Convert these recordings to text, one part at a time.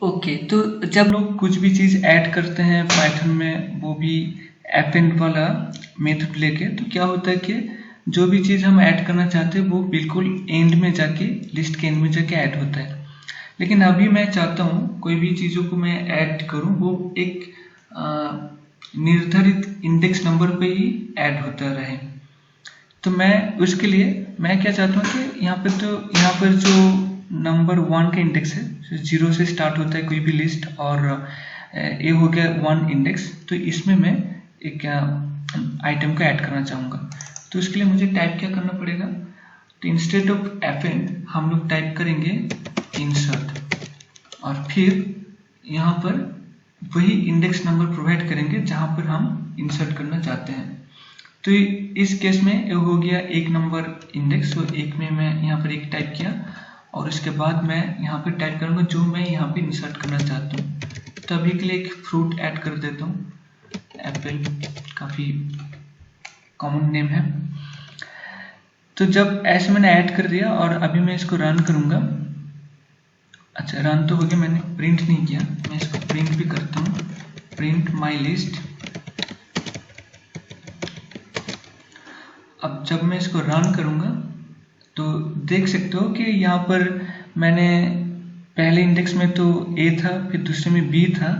Okay, तो जब लोग कुछ भी चीज़ ऐड करते हैं पाइथन में, वो भी अपेंड वाला मेथड लेके, तो क्या होता है कि जो भी चीज़ हम ऐड करना चाहते हैं वो बिल्कुल एंड में जाके, लिस्ट के एंड में जाके ऐड होता है। लेकिन अभी मैं चाहता हूँ कोई भी चीज़ों को मैं ऐड करूँ वो एक निर्धारित इंडेक्स नंबर पे ही ऐड होता रहे। तो मैं उसके लिए मैं क्या चाहता हूँ कि यहाँ पर जो नंबर 1 का इंडेक्स है, 0 से स्टार्ट होता है कोई भी लिस्ट, और ये हो गया 1 इंडेक्स, तो इसमें मैं एक आइटम को ऐड करना चाहूँगा। तो उसके लिए मुझे टाइप क्या करना पड़ेगा, तो इंस्टेड ऑफ अपेंड हम लोग टाइप करेंगे इंसर्ट, और फिर यहाँ पर वही इंडेक्स नंबर प्रोवाइड करेंगे जहाँ पर हम इंसर्ट करना चाहते हैं। तो इस केस में ये हो गया 1 नंबर इंडेक्स, तो 1 में मैं यहाँ पर 1 टाइप किया, और उसके बाद मैं यहाँ पर टाइप करूँगा जो मैं यहाँ पे इंसर्ट करना चाहता हूँ। तो अभी के लिए एक फ्रूट ऐड कर देता हूँ, एप्पल, काफ़ी कॉमन नेम है। तो जब ऐसे मैंने ऐड कर दिया और अभी मैं इसको रन करूँगा। अच्छा, रन तो हो गया, मैंने प्रिंट नहीं किया, मैं इसको प्रिंट भी करता हूँ, प्रिंट माई लिस्ट। अब जब मैं इसको रन करूँगा तो देख सकते हो कि यहाँ पर मैंने पहले इंडेक्स में तो ए था, फिर दूसरे में बी था,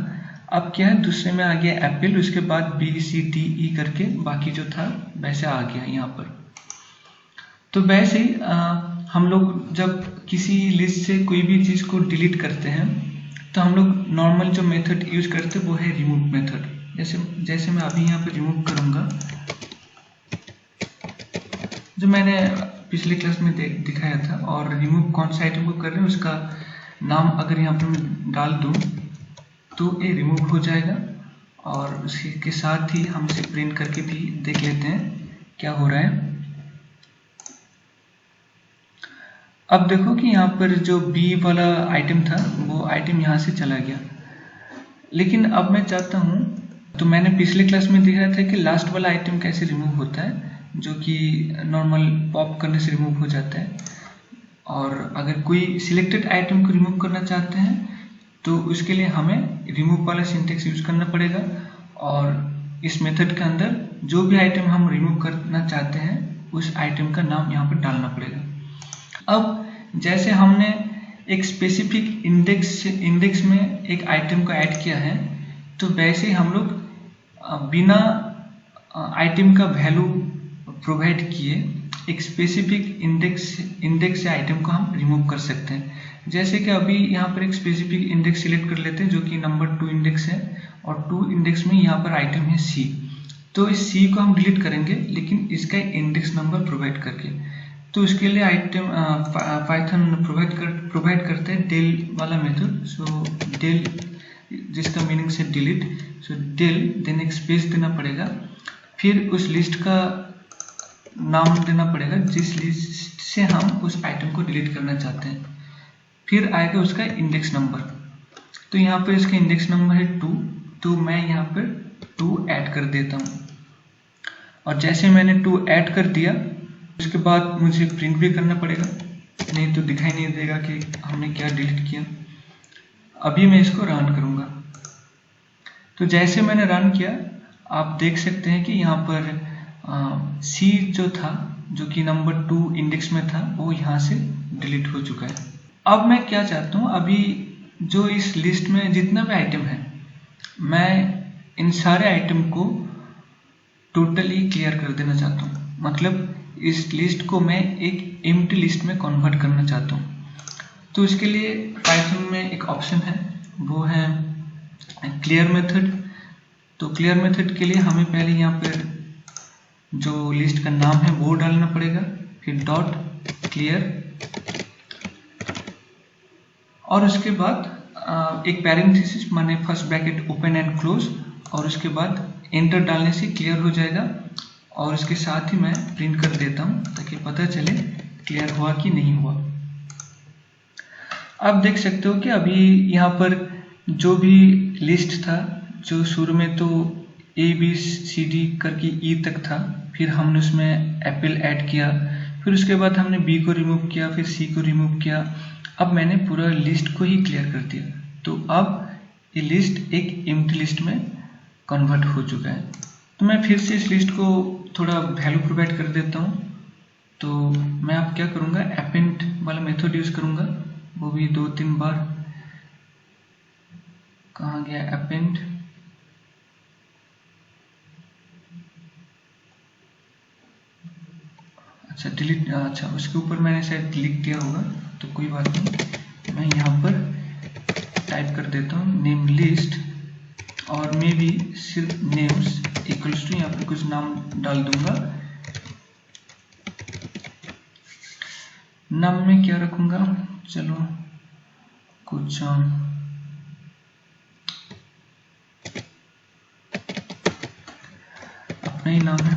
अब क्या है दूसरे में आ गया एप्पल, उसके बाद बी सी डी ई करके बाकी जो था वैसे आ गया यहाँ पर। तो वैसे ही हम लोग जब किसी लिस्ट से कोई भी चीज़ को डिलीट करते हैं तो हम लोग नॉर्मल जो मेथड यूज करते हैं वो है रिमूव मेथड। जैसे मैं अभी यहाँ पे रिमूव करूँगा, जो मैंने पिछले क्लास में दिखाया था, और रिमूव कौन सा आइटम को कर रहे हैं उसका नाम अगर यहाँ पर मैं डाल दूँ तो ये रिमूव हो जाएगा, और उसके साथ ही हम इसे प्रिंट करके भी देख लेते हैं क्या हो रहा है। अब देखो कि यहाँ पर जो बी वाला आइटम था वो आइटम यहाँ से चला गया, लेकिन अब मैं चाहता हूँ, तो मैंने पिछले क्लास में दिखाया था कि लास्ट वाला आइटम कैसे रिमूव होता है, जो कि नॉर्मल पॉप करने से रिमूव हो जाता है। और अगर कोई सिलेक्टेड आइटम को रिमूव करना चाहते हैं तो उसके लिए हमें रिमूव वाला सिंटेक्स यूज करना पड़ेगा, और इस मेथड के अंदर जो भी आइटम हम रिमूव करना चाहते हैं उस आइटम का नाम यहाँ पर डालना पड़ेगा। अब जैसे हमने एक स्पेसिफिक इंडेक्स में एक आइटम को ऐड किया है, तो वैसे ही हम लोग बिना आइटम का वैल्यू प्रोवाइड किए एक स्पेसिफिक इंडेक्स से आइटम को हम रिमूव कर सकते हैं। जैसे कि अभी यहाँ पर एक स्पेसिफिक इंडेक्स सिलेक्ट कर लेते हैं जो कि नंबर 2 इंडेक्स है, और 2 इंडेक्स में यहाँ पर आइटम है सी, तो इस सी को हम डिलीट करेंगे लेकिन इसका इंडेक्स नंबर प्रोवाइड करके। तो इसके लिए आइटम पाइथन प्रोवाइड करते हैं डेल वाला मेथड। सो डेल, जिसका मीनिंग से डिलीट, सो डेल देन एक स्पेस देना पड़ेगा, फिर उस लिस्ट का नाम देना पड़ेगा जिस लिस्ट से हम उस आइटम को डिलीट करना चाहते हैं, फिर आएगा उसका इंडेक्स नंबर। तो यहाँ पर इसका इंडेक्स नंबर है 2, तो मैं यहाँ पर 2 ऐड कर देता हूँ, और जैसे मैंने 2 ऐड कर दिया उसके बाद मुझे प्रिंट भी करना पड़ेगा, नहीं तो दिखाई नहीं देगा कि हमने क्या डिलीट किया। अभी मैं इसको रन करूँगा, तो जैसे मैंने रन किया आप देख सकते हैं कि यहाँ पर सी जो था, जो कि नंबर 2 इंडेक्स में था, वो यहाँ से डिलीट हो चुका है। अब मैं क्या चाहता हूँ, अभी जो इस लिस्ट में जितना भी आइटम है, मैं इन सारे आइटम को टोटली क्लियर कर देना चाहता हूँ। मतलब इस लिस्ट को मैं एक एम्प्टी लिस्ट में कन्वर्ट करना चाहता हूँ। तो इसके लिए पाइथन में एक ऑप्शन है, वो है क्लियर मेथड। तो क्लियर मेथड के लिए हमें पहले यहाँ पर जो लिस्ट का नाम है वो डालना पड़ेगा, फिर डॉट क्लियर, और उसके बाद एक पैरेंथेसिस माने first bracket open and close, और उसके बाद एंटर डालने से क्लियर हो जाएगा। और इसके साथ ही मैं प्रिंट कर देता हूँ ताकि पता चले क्लियर हुआ कि नहीं हुआ। अब देख सकते हो कि अभी यहाँ पर जो भी लिस्ट था, जो शुरू में तो ए बी सी डी करके ई तक था, फिर हमने उसमें एप्पल ऐड किया, फिर उसके बाद हमने बी को रिमूव किया, फिर सी को रिमूव किया। अब मैंने पूरा लिस्ट को ही क्लियर कर दिया। तो अब ये लिस्ट एक एम्प्टी लिस्ट में कन्वर्ट हो चुका है। तो मैं फिर से इस लिस्ट को थोड़ा वैल्यू प्रोवाइड कर देता हूँ। तो मैं अब क्या करूँगा, अपेंड वाला मेथड यूज़ करूँगा, वो भी 2-3 बार। कहाँ गया अपेंड, अच्छा डिलीट, अच्छा उसके ऊपर मैंने शायद लिख दिया होगा, तो कोई बात नहीं। मैं यहाँ पर टाइप कर देता हूँ नेम लिस्ट, और मे बी सिर्फ नेम्स इक्वल्स टू यहाँ पर कुछ नाम डाल दूंगा। नाम में क्या रखूंगा, चलो कुछ अपना ही नाम है।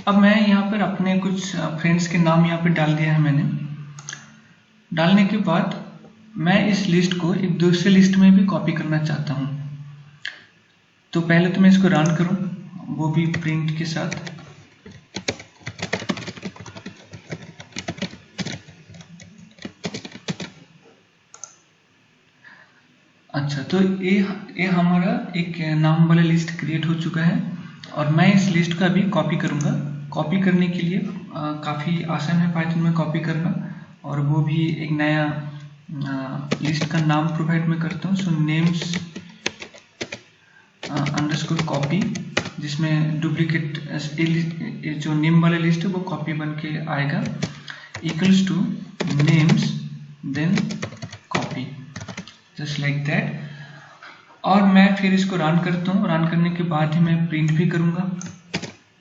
अब मैं यहाँ पर अपने कुछ फ्रेंड्स के नाम यहाँ पर डाल दिया है मैंने। डालने के बाद मैं इस लिस्ट को एक दूसरे लिस्ट में भी कॉपी करना चाहता हूँ। तो पहले तो मैं इसको रन करूँ, वो भी प्रिंट के साथ। अच्छा, तो ये हमारा एक नाम वाला लिस्ट क्रिएट हो चुका है, और मैं इस लिस्ट का भी कॉपी करूँगा। कॉपी करने के लिए काफ़ी आसान है पाइथन में कॉपी करना, और वो भी एक नया लिस्ट का नाम प्रोवाइड में करता हूँ। सो नेम्स अंडरस्कोर कॉपी, जिसमें डुप्लीकेट जो नेम वाला लिस्ट है वो कॉपी बन के आएगा, equals to names then copy, just like that. और मैं फिर इसको रन करता हूँ। रन करने के बाद ही मैं प्रिंट भी करूँगा,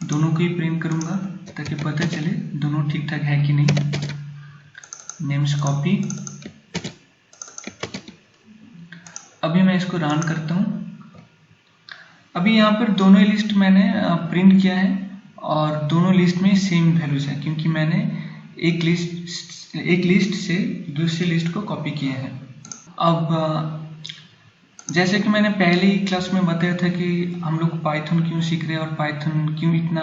दोनों को ही प्रिंट करूँगा ताकि पता चले दोनों ठीक ठाक है कि नहीं। Names copy. अभी मैं इसको रन करता हूँ। अभी यहाँ पर दोनों ही लिस्ट मैंने प्रिंट किया है, और दोनों लिस्ट में सेम वैल्यूज है, क्योंकि मैंने एक लिस्ट से दूसरी लिस्ट को कॉपी किया है। अब जैसे कि मैंने पहले ही क्लास में बताया था कि हम लोग पाइथन क्यों सीख रहे हैं और पाइथन क्यों इतना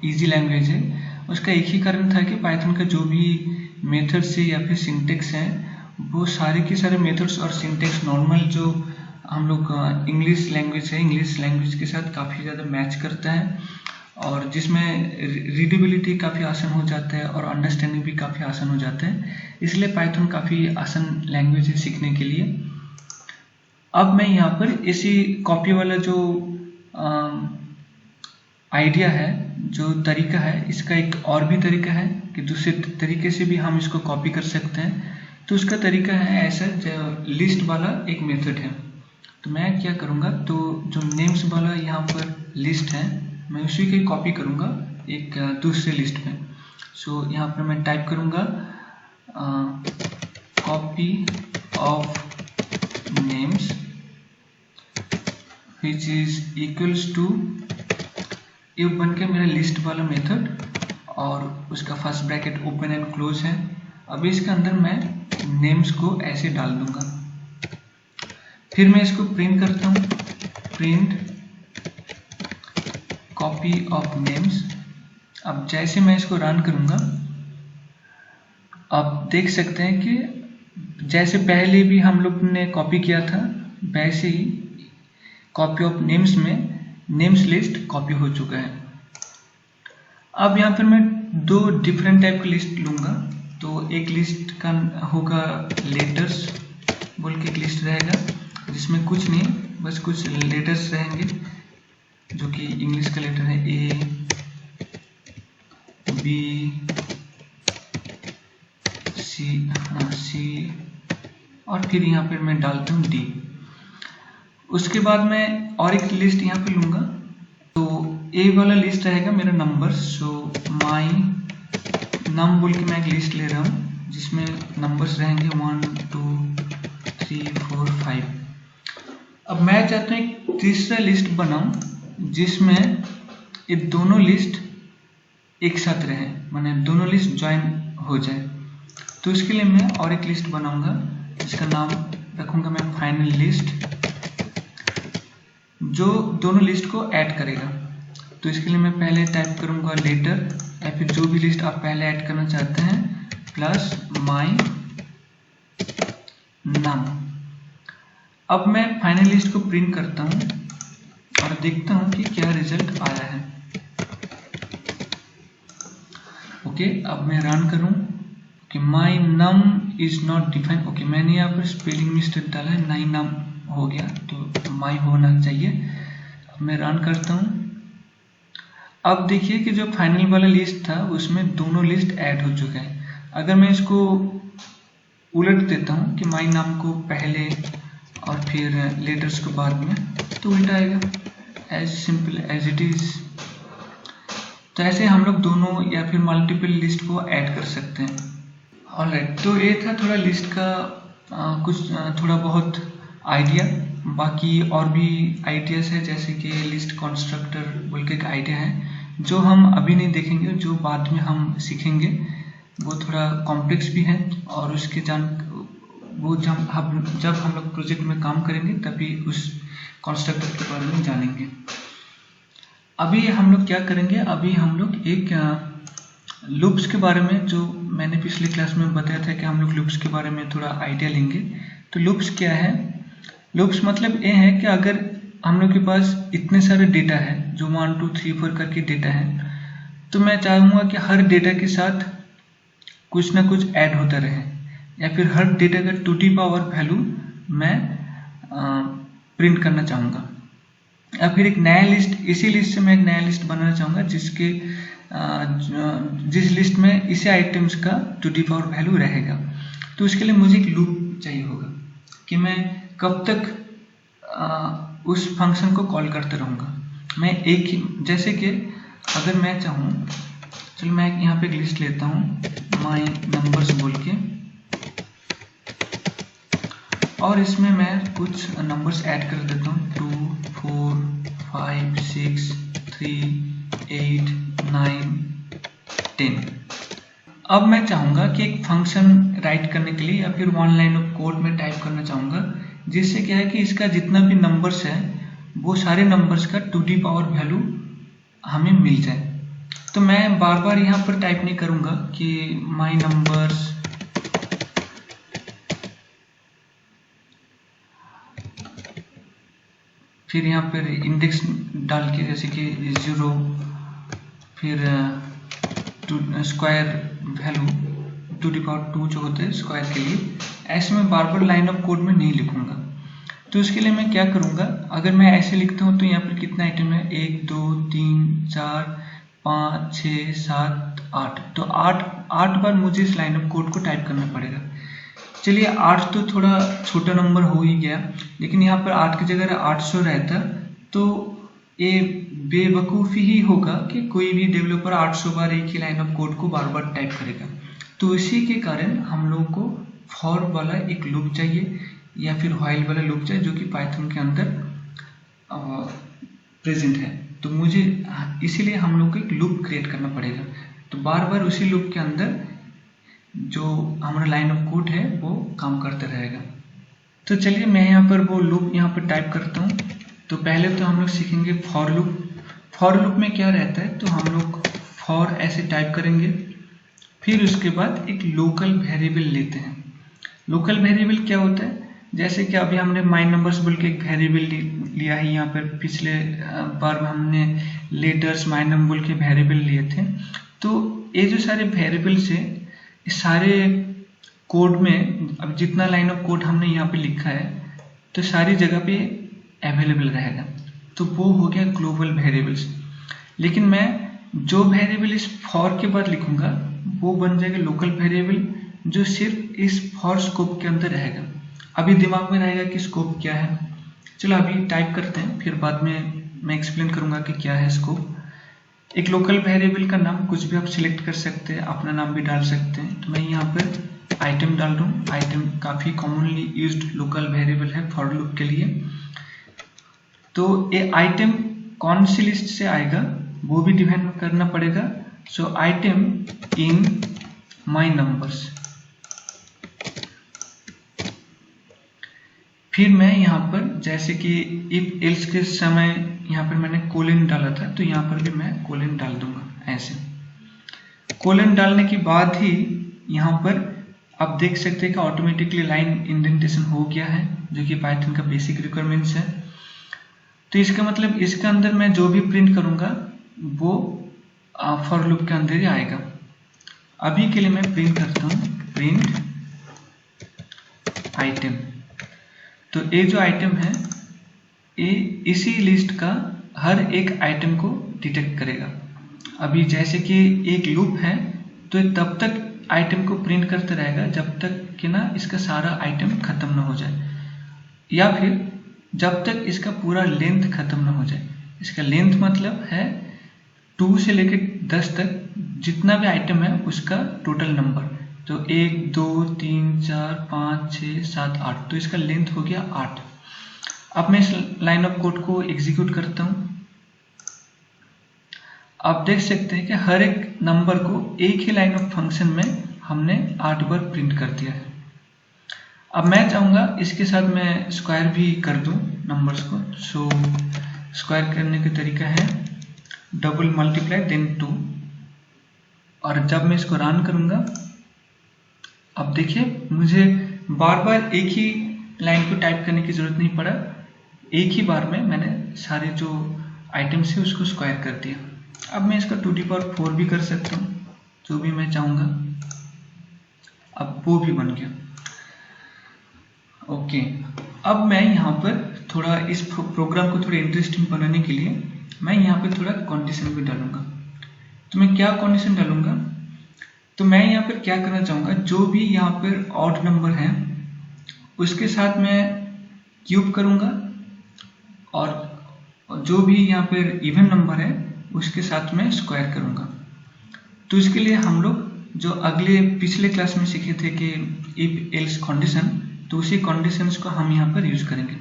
इजी लैंग्वेज है, उसका एक ही कारण था कि पाइथन का जो भी मेथड्स है या फिर सिंटेक्स है, वो सारे के सारे मेथड्स और सिंटेक्स नॉर्मल जो हम लोग इंग्लिश लैंग्वेज है, इंग्लिश लैंग्वेज के साथ काफ़ी ज़्यादा मैच करता है, और जिसमें रीडेबिलिटी काफ़ी आसान हो जाता है और अंडरस्टैंडिंग भी काफ़ी आसान हो जाता है। इसलिए पाइथन काफ़ी आसान लैंग्वेज है सीखने के लिए। अब मैं यहाँ पर इसी कॉपी वाला जो आइडिया है, जो तरीका है, इसका एक और भी तरीका है कि दूसरे तरीके से भी हम इसको कॉपी कर सकते हैं। तो उसका तरीका है ऐसा, जो लिस्ट वाला एक मेथड है। तो मैं क्या करूँगा, तो जो नेम्स वाला यहाँ पर लिस्ट है, मैं उसी की कॉपी करूँगा एक दूसरे लिस्ट में। सो यहाँ पर मैं टाइप करूँगा copy of names which is equals to, ये बन के मेरा लिस्ट वाला मेथड, और उसका first bracket open and close है। अब इसके अंदर मैं नेम्स को ऐसे डाल दूंगा। फिर मैं इसको प्रिंट करता हूँ, प्रिंट कॉपी ऑफ नेम्स। अब जैसे मैं इसको रन करूंगा, आप देख सकते हैं कि जैसे पहले भी हम लोग ने कॉपी किया था, वैसे ही कॉपी ऑफ नेम्स में नेम्स लिस्ट कॉपी हो चुका है। अब यहाँ पर मैं दो डिफरेंट टाइप की लिस्ट लूँगा। तो एक लिस्ट का होगा लेटर्स बोल के एक लिस्ट रहेगा, जिसमें कुछ नहीं, बस कुछ लेटर्स रहेंगे, जो कि इंग्लिश का लेटर है ए, बी, सी, और फिर यहाँ पर मैं डालता हूँ डी। उसके बाद मैं और एक लिस्ट यहाँ पे लूँगा। तो ए वाला लिस्ट रहेगा मेरा नंबर। सो माई नम बोल के मैं एक लिस्ट ले रहा हूँ, जिसमें नंबर्स रहेंगे 1 2 3 4 5। अब मैं चाहता हूँ एक तीसरा लिस्ट बनाऊँ, जिसमें ये दोनों लिस्ट एक साथ रहे, माने दोनों लिस्ट ज्वाइन हो जाए। तो इसके लिए मैं और एक लिस्ट बनाऊंगा, इसका नाम रखूंगा मैं फाइनल लिस्ट, जो दोनों लिस्ट को ऐड करेगा। तो इसके लिए मैं पहले टाइप करूंगा लेटर या फिर जो भी लिस्ट आप पहले ऐड करना चाहते हैं प्लस माई नाम। अब मैं फाइनल लिस्ट को प्रिंट करता हूं और देखता हूं कि क्या रिजल्ट आया है। ओके, अब मैं रन करूं कि my num is not defined. Okay, मैंने यहाँ पर स्पेलिंग मिस्टेक डाला है, नाई नम हो गया, तो माई होना चाहिए। अब मैं रन करता हूं। अब देखिए कि जो फाइनल वाला लिस्ट था उसमें दोनों लिस्ट ऐड हो चुके हैं। अगर मैं इसको उलट देता हूं कि माई नाम को पहले और फिर लेटर्स को बाद में, तो उल्टा आएगा, as simple as it is. तो ऐसे हम लोग दोनों या फिर मल्टीपल लिस्ट को ऐड कर सकते हैं। ऑलराइट, तो ये था थोड़ा लिस्ट का कुछ थोड़ा बहुत आइडिया। बाकी और भी आइडियाज है, जैसे कि लिस्ट कंस्ट्रक्टर बोल के एक आइडिया है जो हम अभी नहीं देखेंगे, जो बाद में हम सीखेंगे। वो थोड़ा कॉम्प्लेक्स भी है और उसके वो जब हम लोग प्रोजेक्ट में काम करेंगे तभी उस कंस्ट्रक्टर के बारे में जानेंगे। अभी हम लोग क्या करेंगे, अभी हम लोग एक लूप्स के बारे में, जो मैंने पिछले क्लास में बताया था कि हम लोग लूप्स के बारे में थोड़ा आइडिया लेंगे। तो लूप्स क्या है? लूप्स मतलब ये है कि अगर हम लोग के पास इतने सारे डेटा है, जो 1 2 3 4 करके डेटा है, तो मैं चाहूँगा कि हर डेटा के साथ कुछ ना कुछ ऐड होता रहे, या फिर हर डेटा का 2D पावर वैल्यू मैं प्रिंट करना चाहूँगा, या फिर एक नया लिस्ट, इसी लिस्ट से मैं एक नया लिस्ट बनाना चाहूँगा जिसके जिस लिस्ट में इसी आइटम्स का 2D पावर वैल्यू रहेगा। तो उसके लिए मुझे एक लूप चाहिए होगा कि मैं कब तक उस फंक्शन को कॉल करते रहूँगा। मैं एक ही, जैसे कि अगर मैं चाहूँ, चलो मैं यहाँ पे एक लिस्ट लेता हूँ माई नंबर्स बोल के, और इसमें मैं कुछ नंबर्स ऐड कर देता हूँ 2 4 5 6 3 8 9 10। अब मैं चाहूँगा कि एक फंक्शन राइट करने के लिए या फिर 1 लाइन ऑफ कोड में टाइप करना चाहूँगा, जिससे क्या है कि इसका जितना भी नंबर्स है वो सारे नंबर्स का 2D पावर वैल्यू हमें मिल जाए। तो मैं बार बार यहाँ पर टाइप नहीं करूँगा कि माई नंबर्स फिर यहाँ पर इंडेक्स डाल के, जैसे कि 0 फिर स्क्वायर वैल्यू 2 जो होते हैं स्क्वायर के लिए, ऐसे में बार बार लाइन ऑफ कोड में नहीं लिखूंगा। तो उसके लिए मैं क्या करूंगा, अगर मैं ऐसे लिखता हूं तो यहाँ पर कितना आइटम है, 1 2 3 4 5 6 7 8, तो 8 बार मुझे इस लाइन ऑफ कोड को टाइप करना पड़ेगा। चलिए 8 तो थोड़ा छोटा नंबर हो ही गया, लेकिन यहाँ पर 8 की जगह 800 रहता तो ये बेवकूफ़ी ही होगा कि कोई भी डेवलपर 800 बार एक ही लाइन ऑफ कोड को बार बार टाइप करेगा। तो इसी के कारण हम लोगों को फॉर वाला एक लूप चाहिए या फिर व्हाइल वाला लूप चाहिए, जो कि पाइथन के अंदर प्रेजेंट है। तो मुझे इसीलिए हम लोग को एक लूप क्रिएट करना पड़ेगा। तो बार बार उसी लूप के अंदर जो हमारा लाइन ऑफ कोड है वो काम करते रहेगा। तो चलिए मैं यहाँ पर वो लूप यहाँ पर टाइप करता हूँ। तो पहले तो हम लोग सीखेंगे फॉर लूप। फॉर लूप में क्या रहता है, तो हम लोग फॉर ऐसे टाइप करेंगे, फिर उसके बाद एक लोकल वेरिएबल लेते हैं। लोकल वेरिएबल क्या होता है, जैसे कि अभी हमने माई नंबर्स बोल के एक वेरिएबल लिया है, यहाँ पर पिछले बार में हमने लेटर्स माई नंबर बोल के वेरिएबल लिए थे। तो ये जो सारे वेरिएबल्स है, इस सारे कोड में अब जितना लाइन ऑफ कोड हमने यहाँ पे लिखा है तो सारी जगह पे अवेलेबल रहेगा। तो वो हो गया ग्लोबल वेरिएबल्स। लेकिन मैं जो वेरिएबल इस फॉर के बाद लिखूंगा वो बन जाएगा लोकल वेरिएबल, जो सिर्फ इस फॉर स्कोप के अंदर रहेगा। अभी दिमाग में रहेगा कि स्कोप क्या है। चलो अभी टाइप करते हैं, फिर बाद में मैं एक्सप्लेन करूंगा कि क्या है स्कोप। एक लोकल वेरिएबल का नाम कुछ भी आप सिलेक्ट कर सकते हैं, अपना नाम भी डाल सकते हैं। तो मैं यहाँ पर आइटम डाल रहा हूँ। आइटम काफ़ी कॉमनली यूज्ड लोकल वेरिएबल है फॉर लूप के लिए। तो ये आइटम कौन सी लिस्ट से आएगा वो भी डिफाइन करना पड़ेगा। सो आइटम इन माई नंबर्स। फिर मैं यहाँ पर जैसे कि इफ एल्स के समय यहाँ पर मैंने कोलन डाला था, तो यहाँ पर भी मैं कोलन डाल दूंगा। ऐसे कोलन डालने के बाद ही यहाँ पर आप देख सकते हैं कि ऑटोमेटिकली लाइन इंडेंटेशन हो गया है, जो कि पाइथन का बेसिक रिक्वायरमेंट्स है। तो इसका मतलब इसके अंदर मैं जो भी प्रिंट करूंगा वो फॉर लूप के अंदर ही आएगा। अभी के लिए मैं प्रिंट करता हूँ प्रिंट आइटम। तो ये जो आइटम है ये इसी लिस्ट का हर एक आइटम को डिटेक्ट करेगा। अभी जैसे कि एक लूप है तो तब तक आइटम को प्रिंट करते रहेगा जब तक कि ना इसका सारा आइटम खत्म ना हो जाए, या फिर जब तक इसका पूरा लेंथ खत्म ना हो जाए। इसका लेंथ मतलब है 2 से लेकर 10 तक जितना भी आइटम है उसका टोटल नंबर। तो 1 2 3 4 5 6 7 8, तो इसका लेंथ हो गया 8। अब मैं इस लाइन ऑफ कोड को एग्जीक्यूट करता हूं। आप देख सकते हैं कि हर एक नंबर को एक ही लाइन ऑफ फंक्शन में हमने 8 बार प्रिंट कर दिया है। अब मैं चाहूंगा इसके साथ मैं स्क्वायर भी कर दूं नंबर्स को। सो स्क्वायर करने का तरीका है डबल मल्टीप्लाई देन 2, और जब मैं इसको रन करूंगा, अब देखिए मुझे बार बार एक ही लाइन को टाइप करने की जरूरत नहीं पड़ा। एक ही बार में मैंने सारे जो आइटम्स है उसको स्क्वायर कर दिया। अब मैं इसका 2⁴ भी कर सकता हूँ, जो भी मैं चाहूंगा। अब वो भी बन गया। ओके, अब मैं यहाँ पर थोड़ा इस प्रोग्राम को थोड़ा इंटरेस्टिंग बनाने के लिए मैं यहाँ पर थोड़ा कंडीशन भी डालूंगा। तो मैं क्या कंडीशन डालूंगा, तो मैं यहाँ पर क्या करना चाहूंगा, जो भी यहाँ पर ऑड नंबर है उसके साथ मैं क्यूब करूंगा, और जो भी यहाँ पर इवन नंबर है उसके साथ में स्क्वायर करूंगा। तो इसके लिए हम लोग जो पिछले क्लास में सीखे थे कि इफ एल्स कंडीशन, तो उसी कंडीशंस को हम यहाँ पर यूज करेंगे।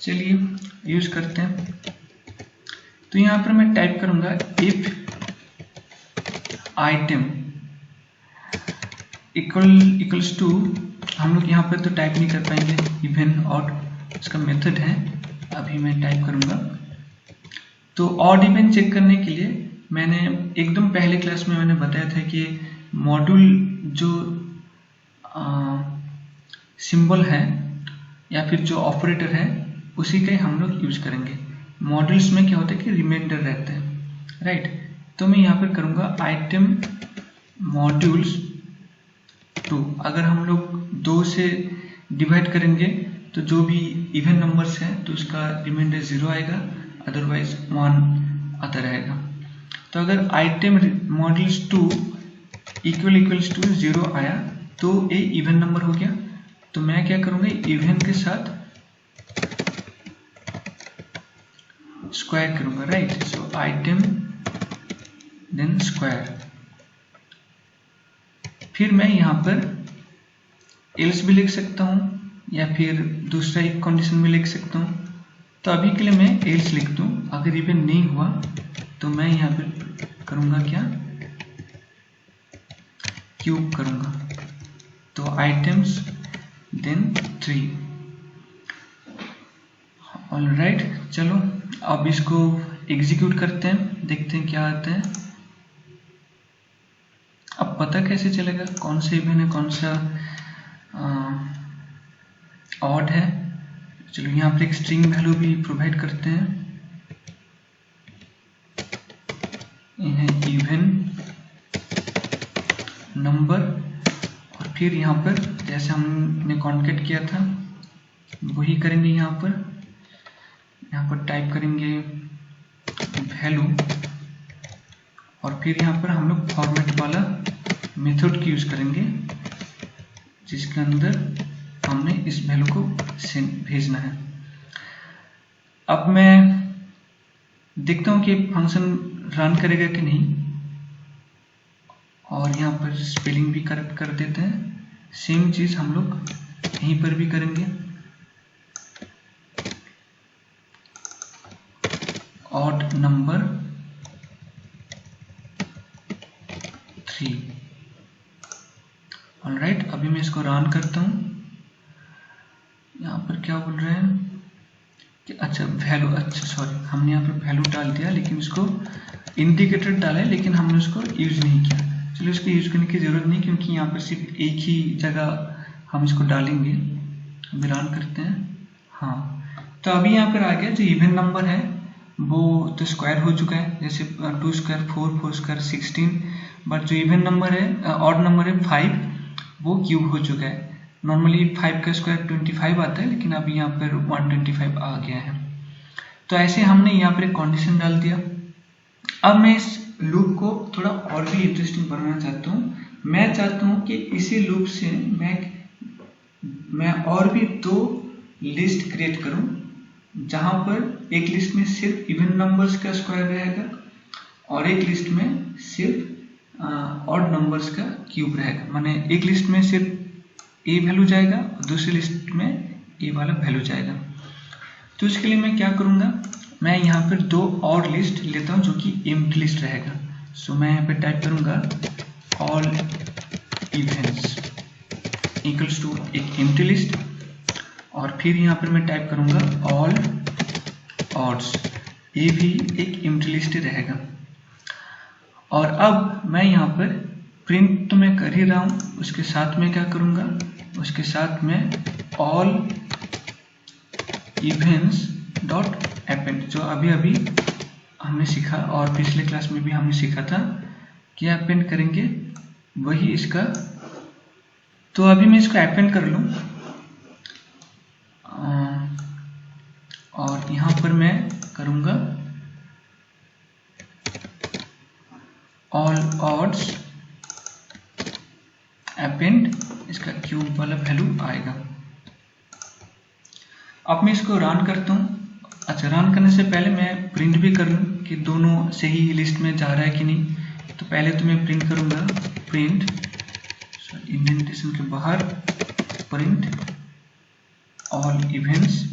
चलिए यूज करते हैं। तो यहाँ पर मैं टाइप करूंगा इफ आइटम इक्वल्स टू, हम लोग यहाँ पर तो टाइप नहीं कर पाएंगे, इवन ऑड इसका मेथड है, अभी मैं टाइप करूंगा। तो ऑड इवन चेक करने के लिए मैंने एकदम पहले क्लास में मैंने बताया था कि मॉड्यूल जो सिंबल है या फिर जो ऑपरेटर है उसी का ही हम लोग यूज करेंगे। मॉड्यूल्स में क्या होता है कि रिमाइंडर रहता है, राइट। तो मैं यहाँ पर करूंगा आइटम मॉड्यूल्स 2। अगर हम लोग 2 से डिवाइड करेंगे तो जो भी इवन नंबर्स हैं तो उसका रिमाइंडर 0 आएगा, अदरवाइज 1 आता रहेगा। तो अगर आइटम मॉड्यूल्स 2 इक्वल्स टू 0 आया तो ये इवन नंबर हो गया। तो मैं क्या करूंगा, इवन के साथ स्क्वायर करूंगा, राइट। सो आइटम देन स्क्वायर। फिर मैं यहाँ पर एल्स भी लिख सकता हूँ या फिर दूसरा एक कंडीशन भी लिख सकता हूँ। तो अभी के लिए मैं एल्स लिख दूं। अगर इवन नहीं हुआ तो मैं यहाँ पर करूंगा क्या, क्यूब करूंगा। तो आइटम्स देन 3। ऑलराइट, चलो अब इसको एग्जीक्यूट करते हैं, देखते हैं क्या आता है। अब पता कैसे चलेगा कौन सा इवन है कौन सा ऑड है। चलो यहाँ पर एक स्ट्रिंग वैल्यू भी प्रोवाइड करते हैं, इवन नंबर, और फिर यहाँ पर जैसे हमने कॉन्केट किया था वही करेंगे। यहाँ पर टाइप करेंगे वैल्यू, और फिर यहाँ पर हम लोग फॉर्मेट वाला मेथड की यूज करेंगे जिसके अंदर हमने इस वैल्यू को भेजना है। अब मैं देखता हूँ कि फंक्शन रन करेगा कि नहीं, और यहाँ पर स्पेलिंग भी करेक्ट कर देते हैं। सेम चीज हम लोग यहीं पर भी करेंगे। Odd number 3। ऑलराइट, अभी मैं इसको रन करता हूँ। क्या बोल रहे हैं कि अच्छा वैल्यू, अच्छा सॉरी हमने यहाँ पर वैल्यू डाल दिया, लेकिन इसको इंडिकेटर डाले लेकिन हमने उसको यूज नहीं किया। चलो इसको यूज करने की जरूरत नहीं, क्योंकि यहाँ पर सिर्फ एक ही जगह हम इसको डालेंगे। अभी रन करते हैं। हाँ, तो अभी यहाँ पर आ गया जो इवन नंबर है वो तो स्क्वायर हो चुका है, जैसे 2 स्क्वायर 4, 4 स्क्वायर 16, बट जो इवन नंबर है ऑड नंबर है 5 वो क्यूब हो चुका है। नॉर्मली 5 का स्क्वायर 25 आता है, लेकिन अभी यहाँ पर 125 आ गया है। तो ऐसे हमने यहाँ पर एक कंडीशन डाल दिया। अब मैं इस लूप को थोड़ा और भी इंटरेस्टिंग बनाना चाहता हूँ। मैं चाहता हूँ कि इसी लूप से मैं और भी 2 लिस्ट क्रिएट करूँ, जहाँ पर एक लिस्ट में सिर्फ इवन नंबर्स का स्क्वायर रहेगा और एक लिस्ट में सिर्फ ऑड नंबर्स का क्यूब रहेगा। माने एक लिस्ट में सिर्फ ए वैल्यू जाएगा और दूसरी लिस्ट में ए वाला वैल्यू जाएगा। तो इसके लिए मैं क्या करूँगा, मैं यहाँ पर 2 और लिस्ट लेता हूँ जो कि एम्प्टी लिस्ट रहेगा। सो मैं यहाँ पे टाइप करूँगा ऑल इवेंट्स इक्वल्स टू एक एम्प्टी लिस्ट, और फिर यहाँ पर मैं टाइप करूँगा ऑल ऑड्स, ये भी एक एम्प्टी लिस्ट रहेगा। और अब मैं यहाँ पर प्रिंट तो मैं कर ही रहा हूँ, उसके साथ में क्या करूँगा, उसके साथ में ऑल इवेंट्स डॉट अपेंड, जो अभी अभी हमने सीखा और पिछले क्लास में भी हमने सीखा था कि अपेंड करेंगे, वही इसका। तो अभी मैं इसको अपेंड कर लूँ और यहाँ पर मैं करूँगा ऑल ऑड्स अपेंड, इसका क्यूब वाला वैल्यू आएगा। अब मैं इसको रन करता हूँ। अच्छा, रन करने से पहले मैं प्रिंट भी कर लूँ कि दोनों सही लिस्ट में जा रहा है कि नहीं। तो पहले तो मैं प्रिंट करूँगा प्रिंट, इंडेंटेशन के बाहर प्रिंट ऑल इवेंट्स,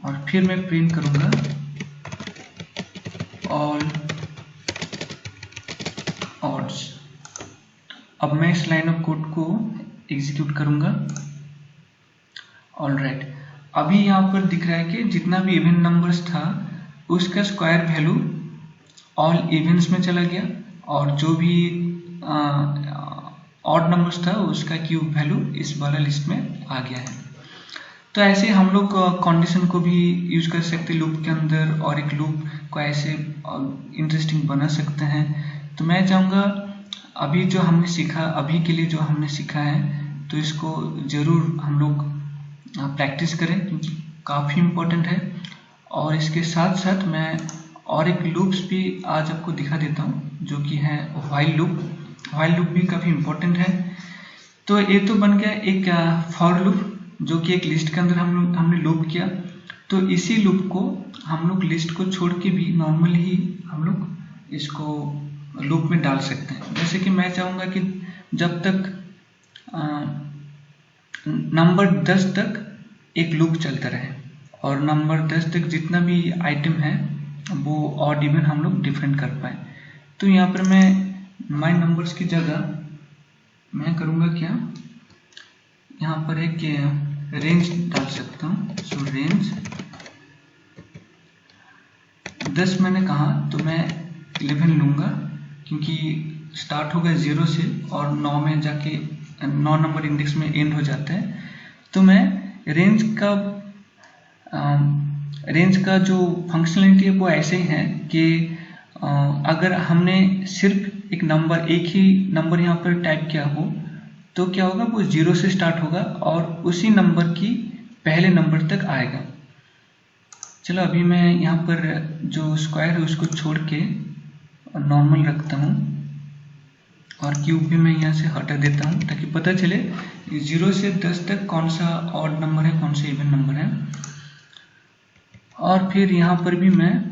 और फिर मैं प्रिंट करूँगा ऑल ऑड्स। अब मैं इस लाइन ऑफ कोड को एग्जीक्यूट करूँगा। ऑलराइट, अभी यहाँ पर दिख रहा है कि जितना भी इवन नंबर्स था उसका स्क्वायर वैल्यू ऑल इवेंट्स में चला गया, और जो भी ऑड नंबर्स था उसका क्यूब वैल्यू इस वाला लिस्ट में आ गया है। तो ऐसे हम लोग कंडीशन को भी यूज कर सकते हैं लूप के अंदर, और एक लूप को ऐसे इंटरेस्टिंग बना सकते हैं। तो मैं चाहूँगा अभी जो हमने सीखा, अभी के लिए जो हमने सीखा है, तो इसको ज़रूर हम लोग प्रैक्टिस करें, क्योंकि काफ़ी इम्पोर्टेंट है। और इसके साथ साथ मैं और एक लूप्स भी आज आपको दिखा देता हूँ, जो कि है व्हाइल लूप। व्हाइल लूप भी काफ़ी इम्पोर्टेंट है। तो ये तो बन गया एक फॉर लूप, जो कि एक लिस्ट के अंदर हमने लूप किया। तो इसी लूप को हम लोग लिस्ट को छोड़ के भी नॉर्मली ही हम लोग इसको लूप में डाल सकते हैं। जैसे कि मैं चाहूँगा कि जब तक नंबर 10 तक एक लूप चलता रहे, और नंबर 10 तक जितना भी आइटम है वो ऑड इवन हम लोग डिफरेंट कर पाए। तो यहाँ पर मैं माय नंबर्स की जगह मैं करूँगा क्या, यहाँ पर एक रेंज डाल सकता हूँ। सो रेंज 10 मैंने कहा, तो मैं 11 लूँगा, क्योंकि स्टार्ट होगा 0 से और 9 में जाके 9 नंबर इंडेक्स में एंड हो जाता है। तो मैं रेंज का जो फंक्शनलिटी है वो ऐसे ही है कि अगर हमने सिर्फ एक ही नंबर यहाँ पर टाइप किया हो, तो क्या होगा, वो 0 से स्टार्ट होगा और उसी नंबर की पहले नंबर तक आएगा। चलो अभी मैं यहाँ पर जो स्क्वायर है उसको छोड़ के नॉर्मल रखता हूँ, और क्यूब भी मैं यहाँ से हटा देता हूँ, ताकि पता चले 0 से 10 तक कौन सा ऑड नंबर है, कौन सा इवन नंबर है। और फिर यहाँ पर भी मैं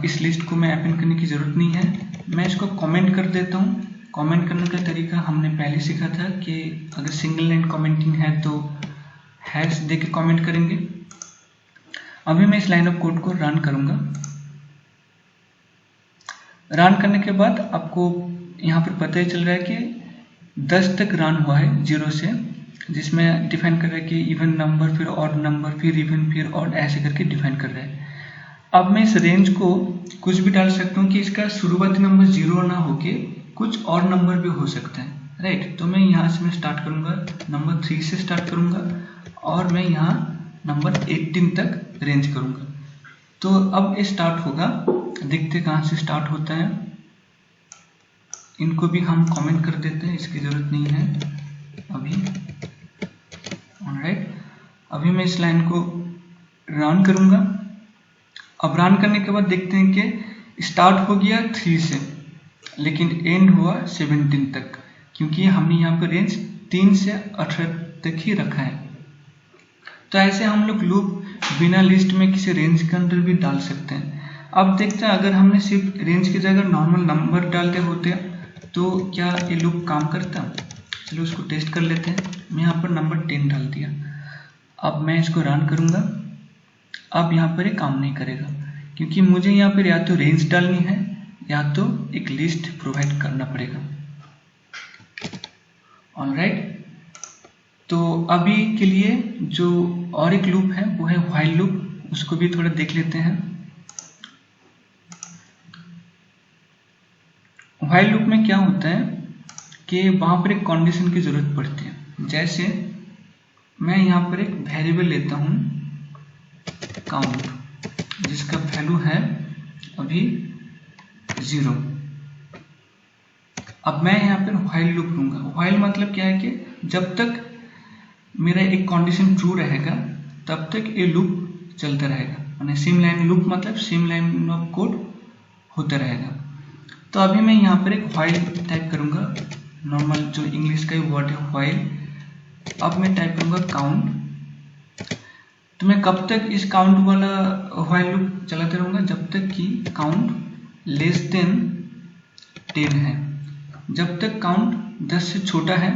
इस लिस्ट को मैं अपेंड करने की ज़रूरत नहीं है, मैं इसको कमेंट कर देता हूँ। कमेंट करने का तरीका हमने पहले सीखा था कि अगर सिंगल लाइन कमेंटिंग है तो हैश दे के कमेंट करेंगे। अभी मैं इस लाइन ऑफ कोड को रन करूँगा। रन करने के बाद आपको यहाँ पर पता ही चल रहा है कि 10 तक रन हुआ है 0 से, जिसमें डिफाइन कर रहा है कि इवन नंबर फिर ऑड नंबर फिर इवन फिर ऑड ऐसे करके डिफाइन कर रहा है। अब मैं इस रेंज को कुछ भी डाल सकता हूँ कि इसका शुरुआती नंबर 0 ना होके कुछ और नंबर भी हो सकते हैं, राइट। तो मैं यहाँ से मैं स्टार्ट करूँगा, नंबर 3 से स्टार्ट करूँगा और मैं यहाँ नंबर 18 तक रेंज करूँगा। तो अब ये स्टार्ट होगा, देखते कहाँ से स्टार्ट होता है। इनको भी हम कमेंट कर देते हैं, इसकी ज़रूरत नहीं है अभी। ऑलराइट, अभी मैं इस लाइन को रन करूँगा। अब रन करने के बाद देखते हैं कि स्टार्ट हो गया 3 से, लेकिन एंड हुआ 17 तक, क्योंकि हमने यहाँ पर रेंज 3 से 18 तक ही रखा है। तो ऐसे हम लोग लूप बिना लिस्ट में किसी रेंज के अंदर भी डाल सकते हैं। अब देखते हैं अगर हमने सिर्फ रेंज की जगह नॉर्मल नंबर डालते होते तो क्या ये लूप काम करता। चलो उसको टेस्ट कर लेते हैं। मैं यहाँ पर नंबर 10 डाल दिया। अब मैं इसको रन करूँगा। अब यहाँ पर ये काम नहीं करेगा, क्योंकि मुझे यहाँ पर या तो रेंज डालनी है या तो एक लिस्ट प्रोवाइड करना पड़ेगा। ऑलराइट, तो अभी के लिए जो और एक लूप है वो है व्हाइल लूप, उसको भी थोड़ा देख लेते हैं। व्हाइल लूप में क्या होता है कि वहाँ पर एक कंडीशन की जरूरत पड़ती है। जैसे मैं यहाँ पर एक वेरिएबल लेता हूँ काउंट, जिसका वैल्यू है अभी 0। अब मैं यहाँ पर व्हाइल लूप लूंगा। व्हाइल मतलब क्या है कि जब तक मेरा एक कंडीशन ट्रू रहेगा तब तक ये लूप चलता रहेगा। माने सिम लाइन लूप मतलब सिम लाइन ऑफ कोड होता रहेगा। तो अभी मैं यहाँ पर एक व्हाइल टाइप करूँगा, नॉर्मल जो इंग्लिश का वर्ड है व्हाइल। अब मैं टाइप करूँगा काउंट। तो मैं कब तक इस काउंट वाला व्हाइल लूप चलाते रहूँगा, जब तक कि काउंट लेस देन 10 है। जब तक काउंट 10 से छोटा है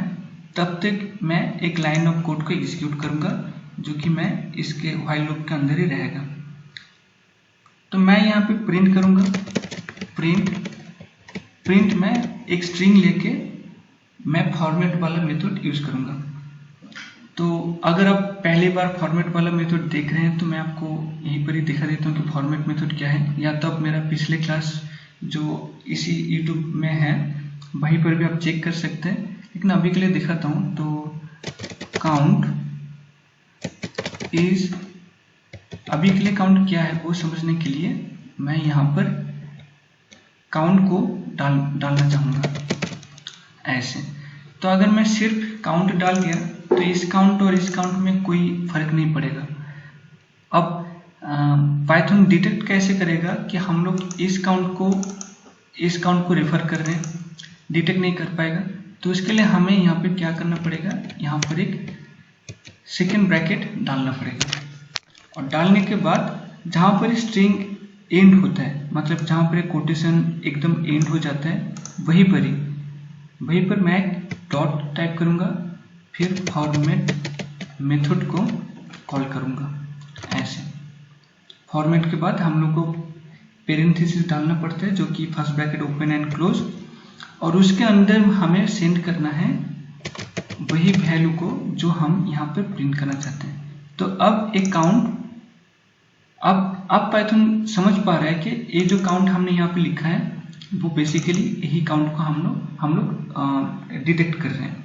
तब तक मैं एक लाइन ऑफ कोड को एग्जीक्यूट करूँगा, जो कि मैं इसके व्हाइल लूप के अंदर ही रहेगा। तो मैं यहाँ पे प्रिंट करूँगा, प्रिंट में एक स्ट्रिंग लेके मैं फॉर्मेट वाला मेथड यूज करूँगा। तो अगर आप पहली बार फॉर्मेट वाला मेथड देख रहे हैं तो मैं आपको यहीं पर ही दिखा देता हूँ कि फॉर्मेट मेथड क्या है। या तो आप मेरा पिछले क्लास जो इसी यूट्यूब में है वहीं पर भी आप चेक कर सकते हैं, लेकिन अभी के लिए दिखाता हूँ। तो काउंट इज, अभी के लिए काउंट क्या है वो समझने के लिए मैं यहाँ पर काउंट को डालना चाहूँगा ऐसे। तो अगर मैं सिर्फ काउंट डाल दिया तो इस काउंट और इस काउंट में कोई फर्क नहीं पड़ेगा। अब पाइथन डिटेक्ट कैसे करेगा कि हम लोग इस काउंट को रेफर कर रहे हैं, डिटेक्ट नहीं कर पाएगा। तो इसके लिए हमें यहाँ पे क्या करना पड़ेगा, यहाँ पर एक सेकेंड ब्रैकेट डालना पड़ेगा। और डालने के बाद जहाँ पर स्ट्रिंग एंड होता है, मतलब जहाँ पर कोटेशन एकदम एंड हो जाता है, वहीं पर मैं डॉट टाइप करूँगा, फिर फॉर्मेट मेथड को कॉल करूँगा ऐसे। फॉर्मेट के बाद हम लोग को पेरेंथेसिस डालना पड़ता है, जो कि first bracket open and close, और उसके अंदर हमें सेंड करना है वही वैल्यू को जो हम यहाँ पर प्रिंट करना चाहते हैं। तो अब एक काउंट, अब पाइथन समझ पा रहा है कि ये जो काउंट हमने यहाँ पे लिखा है वो बेसिकली यही काउंट को हम लोग डिटेक्ट कर रहे हैं।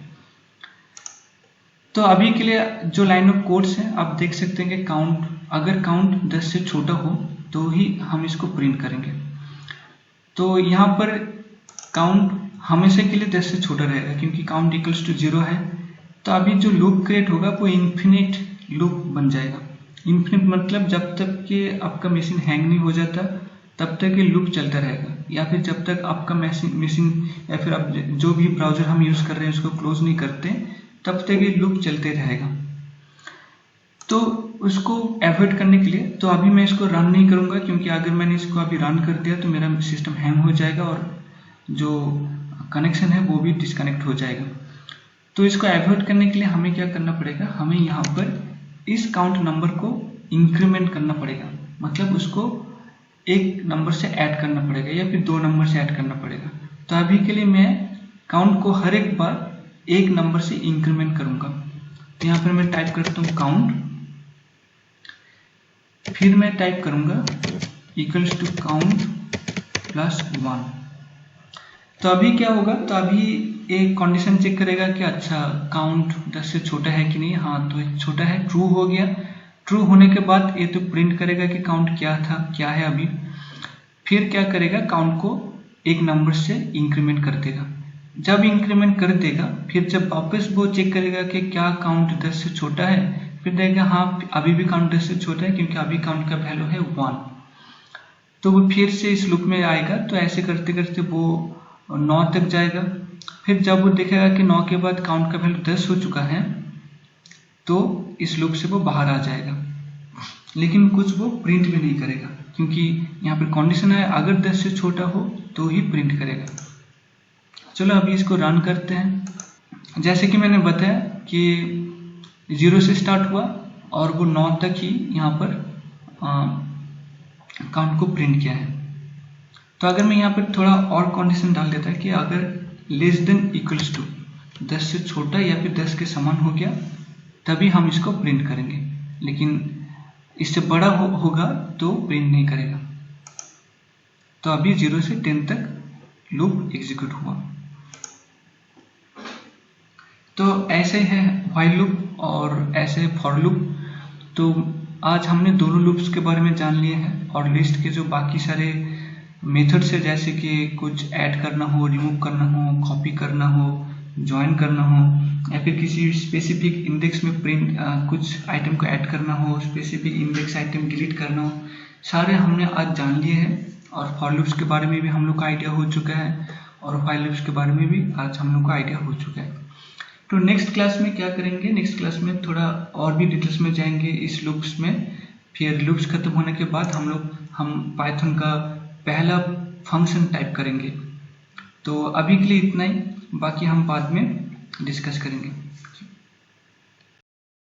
तो अभी के लिए जो लाइन ऑफ कोड्स हैं आप देख सकते हैं कि अगर काउंट 10 से छोटा हो तो ही हम इसको प्रिंट करेंगे। तो यहाँ पर काउंट हमेशा के लिए 10 से छोटा रहेगा, क्योंकि काउंट इक्वल्स टू 0 है। तो अभी जो लूप क्रिएट होगा वो इन्फिनिट लूप बन जाएगा। इन्फिनिट मतलब जब तक कि आपका मशीन हैंग नहीं हो जाता तब तक ये लूप चलता रहेगा, या फिर जब तक आपका मशीन या फिर आप जो भी ब्राउजर हम यूज़ कर रहे हैं उसको क्लोज नहीं करते तब तक ये लूप चलते रहेगा। तो उसको अवॉइड करने के लिए तो अभी मैं इसको रन नहीं करूँगा, क्योंकि अगर मैंने इसको अभी रन कर दिया तो मेरा सिस्टम हैंग हो जाएगा और जो कनेक्शन है वो भी डिस्कनेक्ट हो जाएगा। तो इसको अवॉइड करने के लिए हमें क्या करना पड़ेगा, हमें यहाँ पर इस काउंट नंबर को इंक्रीमेंट करना पड़ेगा, मतलब उसको एक नंबर से ऐड करना पड़ेगा या फिर 2 नंबर से ऐड करना पड़ेगा। तो अभी के लिए मैं काउंट को हर एक बार एक नंबर से इंक्रीमेंट करूँगा। पर मैं टाइप करता हूँ काउंट, फिर मैं टाइप करूंगा इक्वल्स टू काउंट प्लस 1। तो अभी क्या होगा, तो अभी एक कंडीशन चेक करेगा कि अच्छा काउंट 10 से छोटा है कि नहीं। हाँ, तो छोटा है, ट्रू हो गया। ट्रू होने के बाद ये तो प्रिंट करेगा कि काउंट क्या था, क्या है अभी। फिर क्या करेगा, काउंट को एक नंबर से इंक्रीमेंट कर देगा। जब इंक्रीमेंट कर देगा, फिर जब वापस वो चेक करेगा कि क्या काउंट 10 से छोटा है, फिर देखेगा हाँ अभी भी काउंट 10 से छोटा है, क्योंकि अभी काउंट का वैल्यू है 1। तो वो फिर से इस लूप में आएगा। तो ऐसे करते करते वो 9 तक जाएगा। फिर जब वो देखेगा कि 9 के बाद काउंट का वैल्यू 10 हो चुका है, तो इस लूप से वो बाहर आ जाएगा। लेकिन कुछ वो प्रिंट भी नहीं करेगा, क्योंकि यहाँ पर कंडीशन है अगर 10 से छोटा हो तो ही प्रिंट करेगा। चलो अभी इसको रन करते हैं। जैसे कि मैंने बताया कि 0 से स्टार्ट हुआ और वो 9 तक ही यहाँ पर काउंट को प्रिंट किया है। तो अगर मैं यहाँ पर थोड़ा और कंडीशन डाल देता है कि अगर लेस देन इक्वल्स टू 10 से छोटा या फिर 10 के समान हो गया, तभी हम इसको प्रिंट करेंगे। लेकिन इससे बड़ा होगा तो प्रिंट नहीं करेगा। तो अभी 0 से 10 तक लूप एग्जीक्यूट हुआ। तो ऐसे है व्हाइल लूप और ऐसे फॉर लूप। तो आज हमने दोनों लूप्स के बारे में जान लिए हैं, और लिस्ट के जो बाकी सारे मेथड्स है, जैसे कि कुछ ऐड करना हो, रिमूव करना हो, कॉपी करना हो, ज्वाइन करना हो, या फिर किसी स्पेसिफिक इंडेक्स में प्रिंट कुछ आइटम को ऐड करना हो, स्पेसिफिक इंडेक्स आइटम डिलीट करना हो, सारे हमने आज जान लिए हैं। और फॉर लूप्स के बारे में भी हम लोग का आइडिया हो चुका है, और व्हाइल लूप्स के बारे में भी आज हम लोग का आइडिया हो चुका है। तो नेक्स्ट क्लास में क्या करेंगे, नेक्स्ट क्लास में थोड़ा और भी डिटेल्स में जाएंगे इस लूप्स में। फिर लूप्स खत्म होने के बाद हम पाइथन का पहला फंक्शन टाइप करेंगे। तो अभी के लिए इतना ही, बाकी हम बाद में डिस्कस करेंगे।